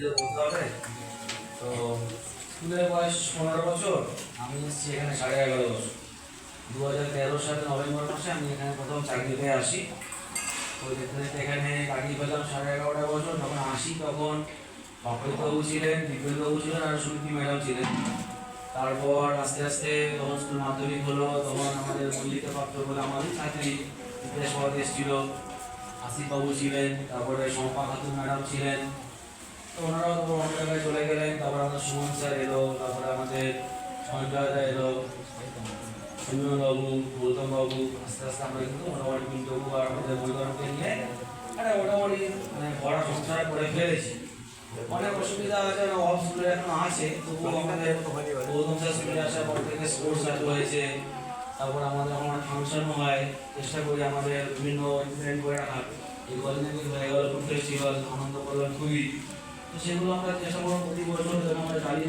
বলতে হবে তো। স্কুলের বয়স 15 বছর, আমি এসেছি এখানে 11.5 বছর। 2013 সালের নভেম্বর মাসে আমি এখানে প্রথম চাকরি পেয়ে আসি। ওই এখানে চাকরি পেলাম 11.5 বছর। যখন আসি তখন অপরিতবাবু ছিলেন, বিপ্লববাবু ছিলেন আর সুনীতি ম্যাডাম ছিলেন। তারপর আস্তে আস্তে যখন স্কুল মাধ্যমিক হলো তখন আমাদের মল্লিকা পাত্র বলে আমাদের ছাত্রী ইতিহাস পড়াতে এসেছিল, আসিফবাবু ছিলেন, তারপরে শম্পা খাতুন ম্যাডাম ছিলেন। তো ওনারাও তো অন্য জায়গায় চলে গেলেন। তারপরে আমাদের সুমন স্যার এলো, তারপরে আমাদের সঞ্জয়দা এলো, সুমনবাবু, গৌতমবাবু। আস্তে আস্তে আমরা কিন্তু মোটামুটি পিন্টুবাবু আর আমাদের মহিলাকে নিয়ে একটা মোটামুটি পড়া সংসার করে ফেলেছি। অনেক অসুবিধা আছে, অফ স্কুলে এখন আছে, তবুও আমাদের গৌতম স্যার স্কুলে আসার পর থেকে স্পোর্টস চালু হয়েছে। তারপর আমাদের অনেক ফাংশনও হয়, চেষ্টা করি আমাদের বিভিন্ন ইভেন্ট করে রাখার। এই কদিনে কিন্তু হয়ে গেল ফুড ফেস্টিভ্যাল, আনন্দ করলাম খুবই। তো সেগুলো আমরা চেষ্টা করবো প্রতি বছর